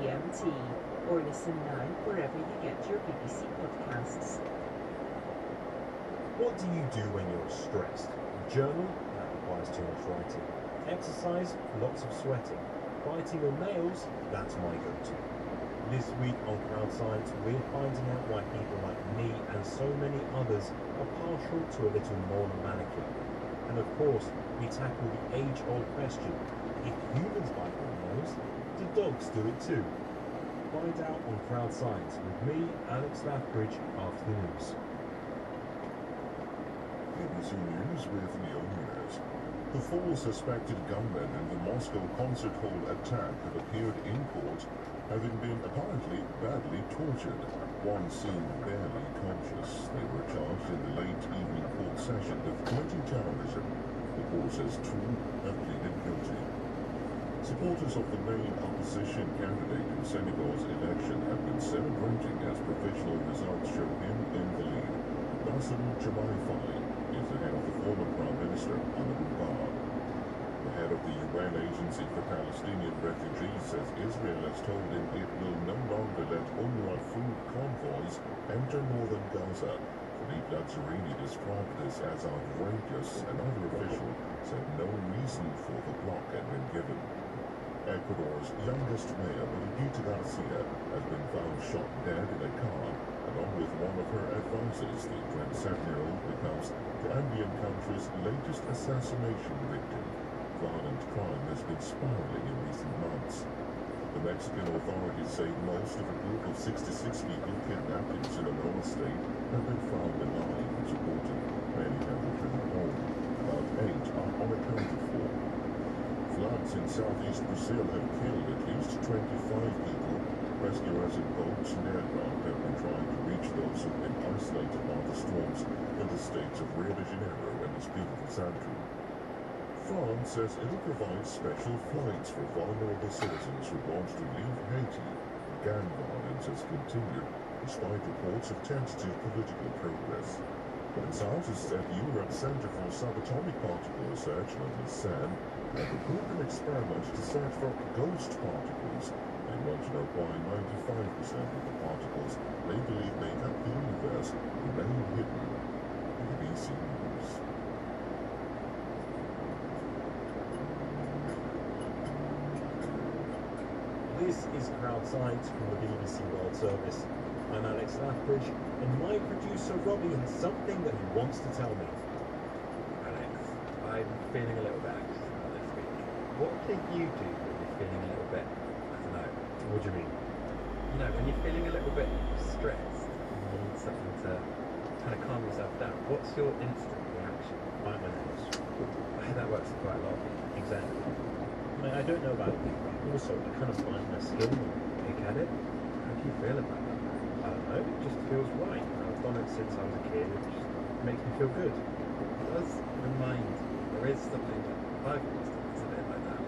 GMT, or listen now wherever you get your BBC podcasts. What do you do when you're stressed? Journal? That requires too much writing. Exercise? Lots of sweating. Biting your nails? That's my go-to. This week on Crowd Science, we're finding out why people like me and so many others are partial to a little non-manicure. And of course, we tackle the age-old question, if humans bite their nails, do dogs do it too? Find out on Crowd Science with me, Alex Lathbridge, after the news. BBC News with Neil Nunes. The four suspected gunmen in the Moscow concert hall attack have appeared in court, having been apparently badly tortured. One seemed barely conscious. They were charged in the late evening court session with committing terrorism. The court says two have pleaded guilty. Supporters of the main opposition candidate in Senegal's election have been celebrating as provisional results show him in the lead. Bassem Diomaye Faye is the head of the former Prime Minister, Amadou Ba. The head of the UN Agency for Palestinian Refugees says Israel has told him it will no longer let UNRWA food convoys enter northern Gaza. Philippe Lazzarini described this as outrageous. Another official said no reason for the block had been given. Ecuador's youngest mayor, Benedita Garcia, has been found shot dead in a car, along with one of her advisors. The 27-year-old becomes the Andean country's latest assassination victim. Violent crime has been spiraling in recent months. The Mexican authorities say most of a group of 66 people kidnapped in Sinaloa state have been found alive and supported. Many have returned home. About 8 are unaccounted for. Floods in southeast Brazil have killed at least 25 people. Rescuers in boats and aircraft have been trying to reach those who've been isolated by the storms in the states of Rio de Janeiro and Espírito Santo. France says it'll provide special flights for vulnerable citizens who want to leave Haiti. Gang violence has continued despite reports of tentative political progress. And scientists at Europe's Centre for Subatomic Particle Research, known as CERN, have approved an experiment to search for ghost particles. They want to know why 95% of the particles they believe make up the universe remain hidden. BBC News. This is Crowd Science from the BBC World Service. I'm Alex Lathbridge, and my producer Robbie has something that he wants to tell me. Alex, I'm feeling a little bit anxious about this week. What do you do when you're feeling a little bit, I don't know, What do you mean? you know, when you're feeling a little bit stressed and you need something to kind of calm yourself down, what's your instant reaction? Bite my nails. I hear that works for quite a lot of people. Exactly. I mean, I don't know about you, but also I kind of find my skin and pick at it. How do you feel about that? I don't know, it just feels right. I've done it since I was a kid. It just makes me feel good. It does remind, there is something that I've always done that's a bit like that.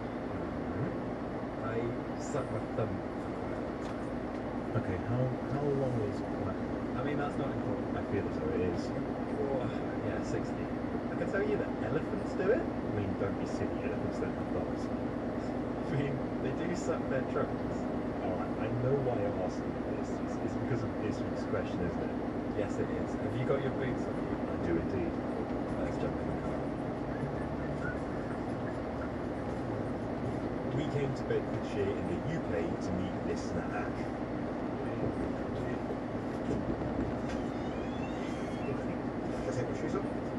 I suck my thumb for quite a long time. Okay, how long is quite? I mean, that's not important. I feel as though it is. Oh, yeah, 60. I can tell you that elephants do it. I mean, don't be silly. Elephants don't have thumbs. I mean, they do suck their trunks. Alright, I know why you're asking me this. It's because of this week's question, isn't it? Yes, it is. Have you got your boots on you? I do indeed. Let's jump in the car. We came to Bedfordshire in the UK to meet listener Ash.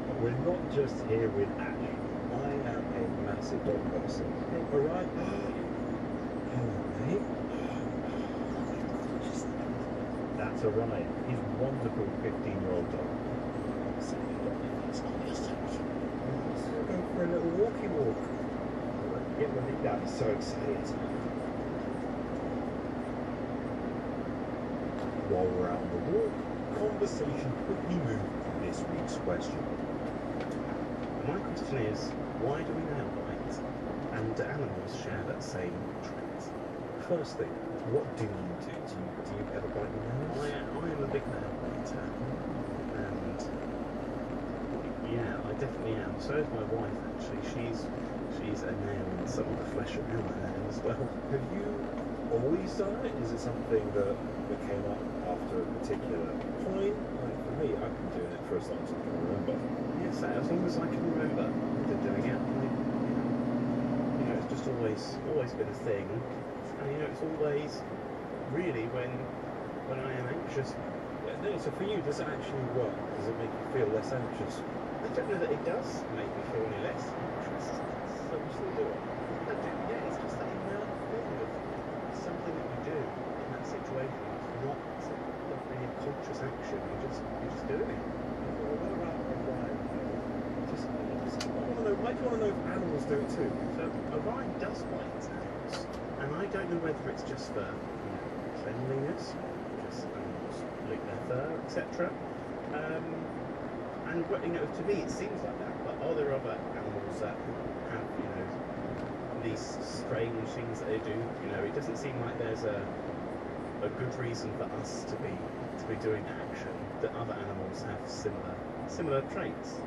But we're not just here with Ash. I am a massive dog person. Alright. Hello, mate. That's Orion, his wonderful 15-year-old dog. Let's go for a little walkie walk. Get the lead out, he's so excited. While we're out on the walk, conversation quickly moved to this week's question. My question is, why do we nail bite? And do animals share that same trait? Firstly, what do you do? Do you ever bite your nails? I am a big nail biter. And yeah, I definitely am. So is my wife actually. She's a nail in some of the flesh around her nail as well. Have you always done it? Is it something that came up after a particular point? Like for me, I've been doing it for as long as I can remember. Yes, as long as I can remember doing it, it's just always been a thing, and it's always really when I am anxious. No, so for you, does it actually work? Does it make you feel less anxious? I don't know that it does make me feel any less anxious. So you still do it? Yeah, it's just that inert thing of something that you do in that situation. It's not really a conscious action. You're just doing it. Well, what about Orion? Just, I want to know. Why do you want to know if animals do it too? So Orion does bite animals, and I don't know whether it's just for cleanliness, because animals lick their fur, etc. And to me it seems like that. But are there other animals that have these strange things that they do? It doesn't seem like there's a good reason for us to be doing action that other animals have similar traits.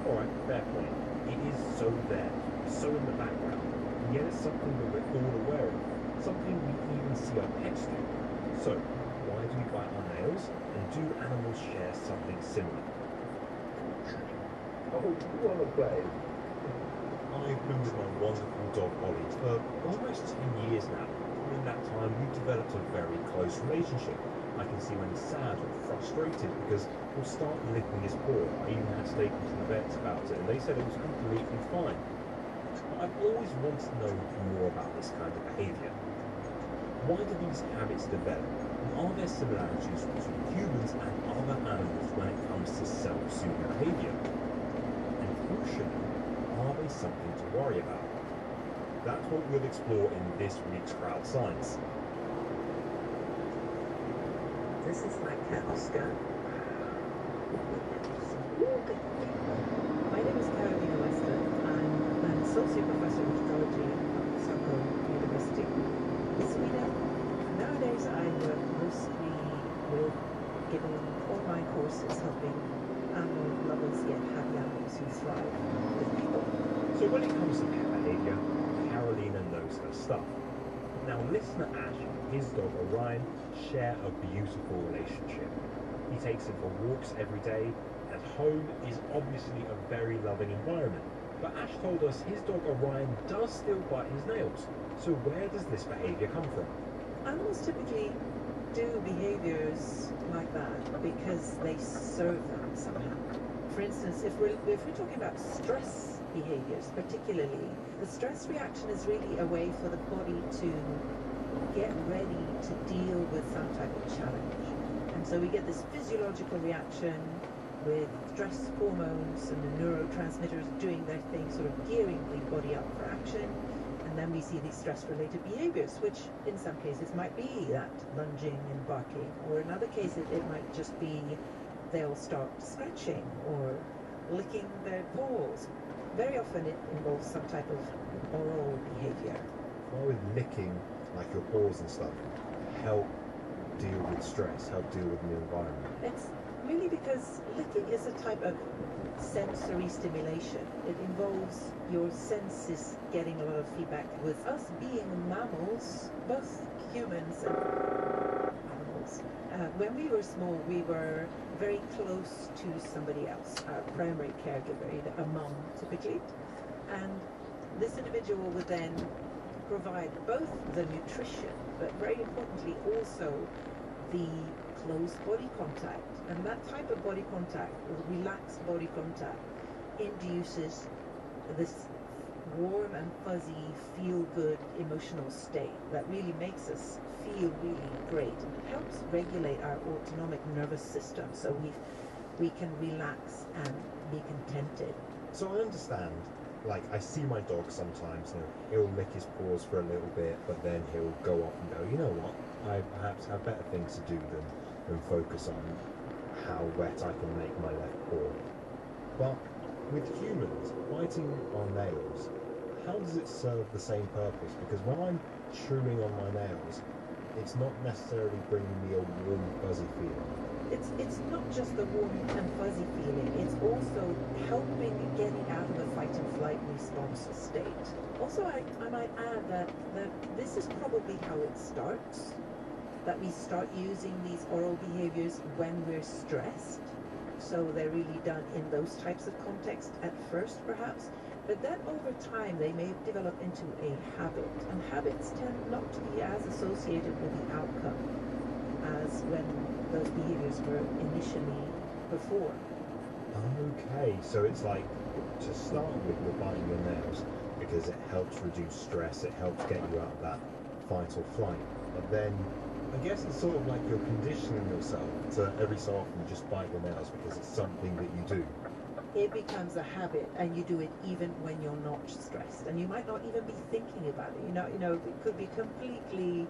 Alright, fair point. It is so there, so in the background, and yet it's something that we're all aware of, something we even see our pets do. So, why do we bite our nails, and do animals share something similar? Oh, you want to play? I've been with my wonderful dog Ollie for almost 10 years now. In that time, we've developed a very close relationship. I can see when he's sad or frustrated because he'll start licking his paw. I even had to take him to the vets about it, and they said it was completely fine. But I've always wanted to know more about this kind of behaviour. Why do these habits develop? And are there similarities between humans and other animals when it comes to self-soothing behaviour? And crucially, are they something to worry about? That's what we'll explore in this week's Crowd Science. This is my cat Oscar. My name is Carolina Weston. I'm an associate professor of ecology at Stockholm University in Sweden. Nowadays I work mostly with giving online courses helping animal lovers get happy animals who thrive with people. So when it comes to pet behaviour, Carolina knows her stuff. Now listener Ash and his dog Orion share a beautiful relationship. He takes him for walks every day, and home is obviously a very loving environment. But Ash told us his dog Orion does still bite his nails. So where does this behaviour come from? Animals typically do behaviors like that because they serve them somehow. For instance, if we're talking about stress behaviors particularly, the stress reaction is really a way for the body to get ready to deal with some type of challenge. And so we get this physiological reaction with stress hormones and the neurotransmitters doing their thing, sort of gearing the body up for action. And then we see these stress-related behaviors, which in some cases might be that lunging and barking, or in other cases it might just be they'll start scratching or licking their paws. Very often it involves some type of oral behavior. Why would licking, like your paws and stuff, help deal with stress, help deal with the environment? It's really because licking is a type of sensory stimulation. It involves your senses getting a lot of feedback. With us being mammals, both humans and animals, when we were small, we were very close to somebody else, our primary caregiver, a mom typically, and this individual would then provide both the nutrition, but very importantly also the close body contact. And that type of body contact, or relaxed body contact, induces this warm and fuzzy, feel-good emotional state that really makes us feel really great. And it helps regulate our autonomic nervous system so we can relax and be contented. So I understand, like I see my dog sometimes, he'll lick his paws for a little bit, but then he'll go off and go, you know what, I perhaps have better things to do than focus on how wet I can make my left paw. But with humans, biting our nails, how does it serve the same purpose? Because when I'm chewing on my nails, it's not necessarily bringing me a warm, fuzzy feeling. It's not just the warm and fuzzy feeling, it's also helping getting out of a fight and flight response state. Also Also, I might add that this is probably how it starts, that we start using these oral behaviors when we're stressed. So they're really done in those types of contexts at first, perhaps. But then over time, they may develop into a habit. And habits tend not to be as associated with the outcome as when those behaviors were initially performed. Okay, so it's like, to start with, you're biting your nails because it helps reduce stress, it helps get you out of that fight or flight. But then, I guess it's sort of like you're conditioning yourself to every so often just bite your nails because it's something that you do. It becomes a habit, and you do it even when you're not stressed, and you might not even be thinking about it. You know, it could be completely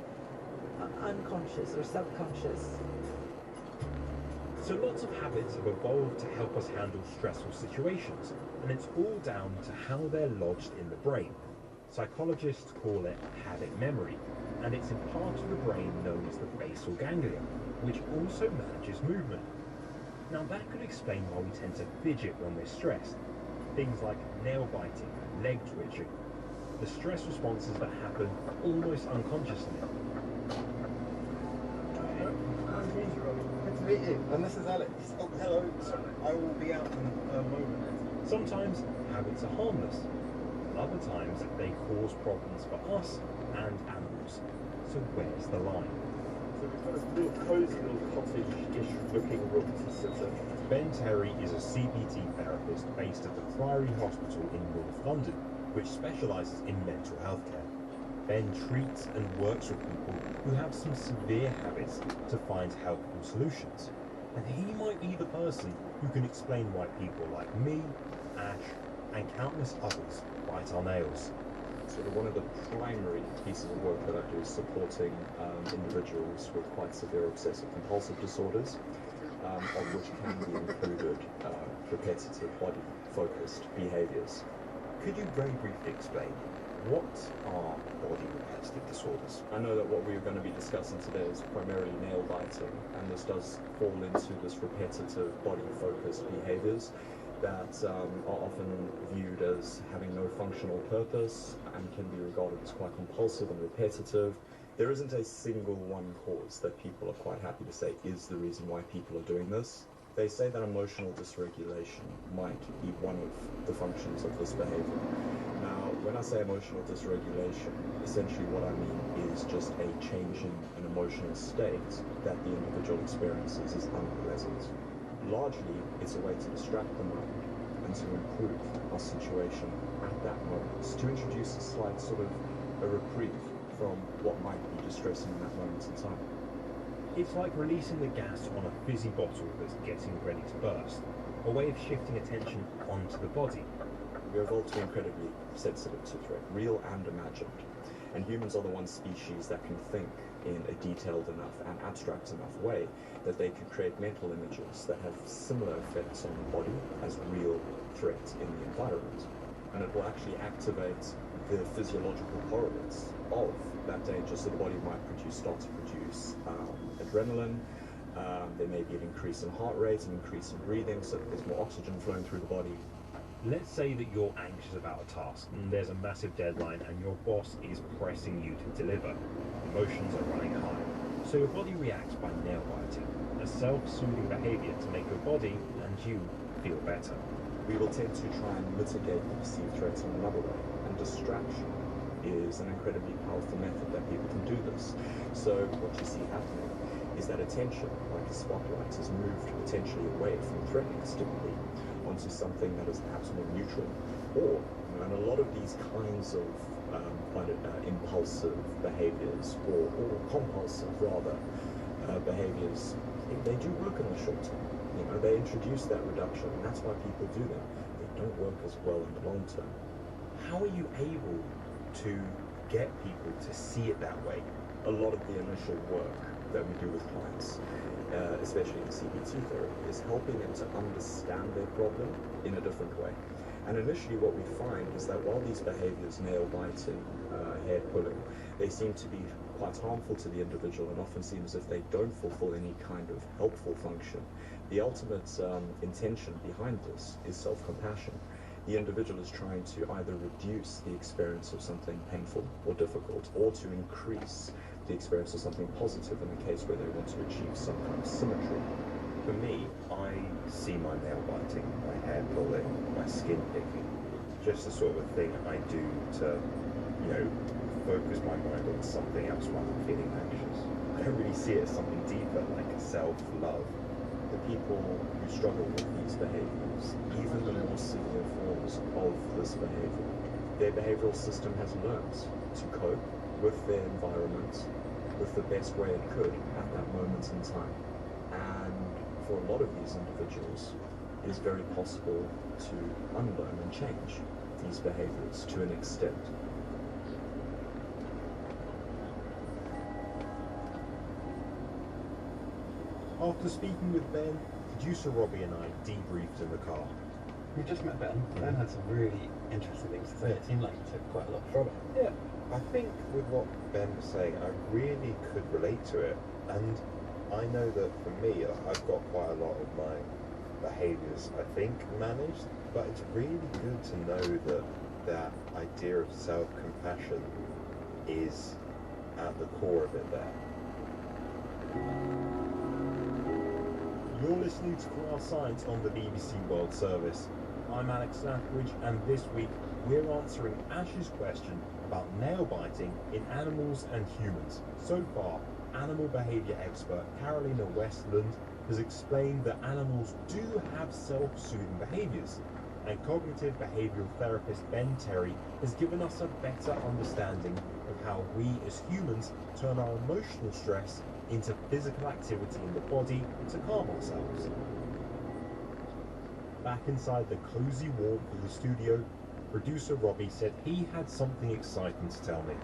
unconscious or subconscious. So lots of habits have evolved to help us handle stressful situations, and it's all down to how they're lodged in the brain. Psychologists call it habit memory, and it's in part of the brain known as the basal ganglia, which also manages movement. Now that could explain why we tend to fidget when we're stressed. Things like nail biting, leg twitching. The stress responses that happen almost unconsciously. Good to meet you. And this is Alex. Oh, hello. Sorry, I will be out in a moment. Sometimes habits are harmless. Other times they cause problems for us and animals. So where's the line? So we've got this little cosy little cottage-ish looking room to sit in. Ben Terry is a CBT therapist based at the Priory Hospital in North London, which specialises in mental health care. Ben treats and works with people who have some severe habits to find helpful solutions. And he might be the person who can explain why people like me, Ash, and countless others bite our nails. Sort of one of the primary pieces of work that I do is supporting individuals with quite severe obsessive compulsive disorders, of which can be included repetitive body-focused behaviours. Could you very briefly explain what are body repetitive disorders? I know that what we're going to be discussing today is primarily nail biting, and this does fall into this repetitive body-focused behaviours that are often viewed as having no functional purpose and can be regarded as quite compulsive and repetitive. There isn't a single one cause that people are quite happy to say is the reason why people are doing this. They say that emotional dysregulation might be one of the functions of this behavior. Now, when I say emotional dysregulation, essentially what I mean is just a change in an emotional state that the individual experiences is unpleasant. Largely, it's a way to distract the mind and to improve our situation at that moment, to introduce a slight sort of a reprieve from what might be distressing in that moment in time. It's like releasing the gas on a fizzy bottle that's getting ready to burst, a way of shifting attention onto the body. We evolved to be incredibly sensitive to threat, real and imagined. And humans are the one species that can think in a detailed enough and abstract enough way that they can create mental images that have similar effects on the body as real threats in the environment. And it will actually activate the physiological correlates of that danger. So the body might start to produce adrenaline. There may be an increase in heart rate, an increase in breathing, so that there's more oxygen flowing through the body. Let's say that you're anxious about a task and there's a massive deadline and your boss is pressing you to deliver. Emotions are running high. So your body reacts by nail biting, a self-soothing behaviour to make your body and you feel better. We will tend to try and mitigate the perceived threats in another way, and distraction is an incredibly powerful method that people can do this. So what you see happening is that attention, like a spotlight, is moved potentially away from threatening stimuli onto something that is perhaps more neutral. Or, and a lot of these kinds of impulsive behaviours, or compulsive rather, behaviours, they do work in the short term. They introduce that reduction, and that's why people do them. They don't work as well in the long term. How are you able to get people to see it that way? A lot of the initial work that we do with clients, especially in CBT therapy, is helping them to understand their problem in a different way. And initially what we find is that while these behaviours, nail biting, hair pulling, they seem to be quite harmful to the individual and often seem as if they don't fulfill any kind of helpful function, the ultimate intention behind this is self-compassion. The individual is trying to either reduce the experience of something painful or difficult, or to increase the experience of something positive in the case where they want to achieve some kind of symmetry. For me, I see my nail biting, my hair pulling, my skin picking, just the sort of thing I do to, focus my mind on something else while I'm feeling anxious. I don't really see it as something deeper, like self-love. The people who struggle with these behaviors, even the more severe forms of this behavior, their behavioral system has learned to cope with their environment with the best way it could at that moment in time. And for a lot of these individuals, it is very possible to unlearn and change these behaviors to an extent. After speaking with Ben, producer Robbie and I debriefed in the car. We just met Ben. Ben had some really interesting things to say. It seemed like he took quite a lot from it. Yeah, I think with what Ben was saying, I really could relate to it. And I know that for me, I've got quite a lot of my behaviours, I think, managed. But it's really good to know that that idea of self-compassion is at the core of it there. You're listening to Crowd Science on the BBC World Service. I'm Alex Lathbridge, and this week we're answering Ash's question about nail biting in animals and humans. So far, animal behaviour expert Carolina Westland has explained that animals do have self-soothing behaviours, and cognitive behavioural therapist Ben Terry has given us a better understanding of how we as humans turn our emotional stress into physical activity in the body to calm ourselves. Back inside the cosy warmth of the studio, producer Robbie said he had something exciting to tell me.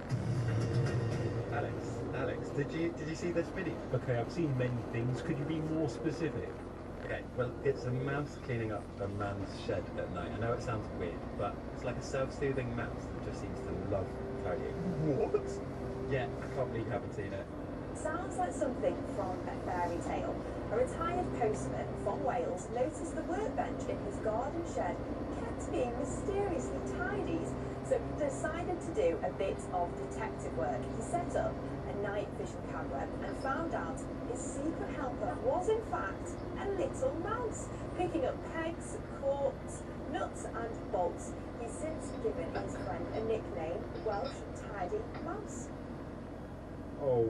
Alex, did you see this video? Okay, I've seen many things. Could you be more specific? Okay, well, it's a mouse cleaning up a man's shed at night. I know it sounds weird, but it's like a self-soothing mouse that just seems to love tidying. What? Yeah, I can't believe you haven't seen it. Sounds like something from a fairy tale. A retired postman from Wales noticed the workbench in his garden shed kept being mysteriously tidy, so he decided to do a bit of detective work. He set up a night vision camera and found out his secret helper was in fact a little mouse, picking up pegs, corks, nuts and bolts. He's since given his friend a nickname, Welsh Tidy Mouse. Oh,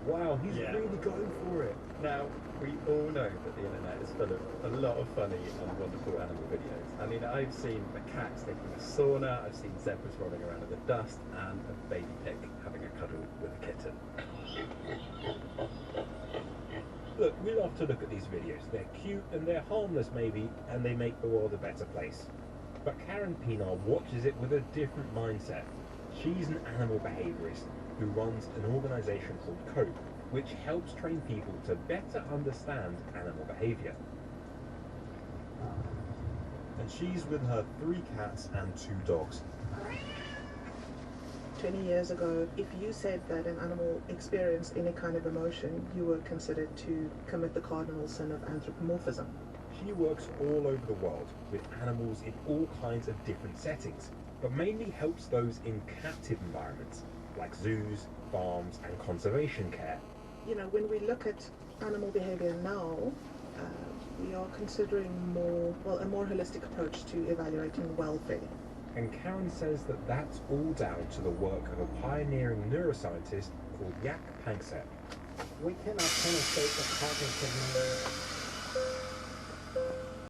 wow, he's Yeah. really going for it. Now, we all know that the internet is full of a lot of funny and wonderful animal videos. I mean, I've seen macaques taking a sauna, I've seen zebras rolling around in the dust, and a baby pig having a cuddle with a kitten. Look, we love to look at these videos. They're cute and they're harmless maybe, and they make the world a better place. But Karen Pinar watches it with a different mindset. She's an animal behaviourist who runs an organisation called COPE, which helps train people to better understand animal behaviour. And she's with her 3 cats and 2 dogs. 20 years ago, if you said that an animal experienced any kind of emotion, you were considered to commit the cardinal sin of anthropomorphism. She works all over the world with animals in all kinds of different settings, but mainly helps those in captive environments, like zoos, farms and conservation care. You know, when we look at animal behavior now, we are considering a more holistic approach to evaluating welfare. And Karen says that that's all down to the work of a pioneering neuroscientist called Jaak Panksepp. We cannot penetrate the cognitive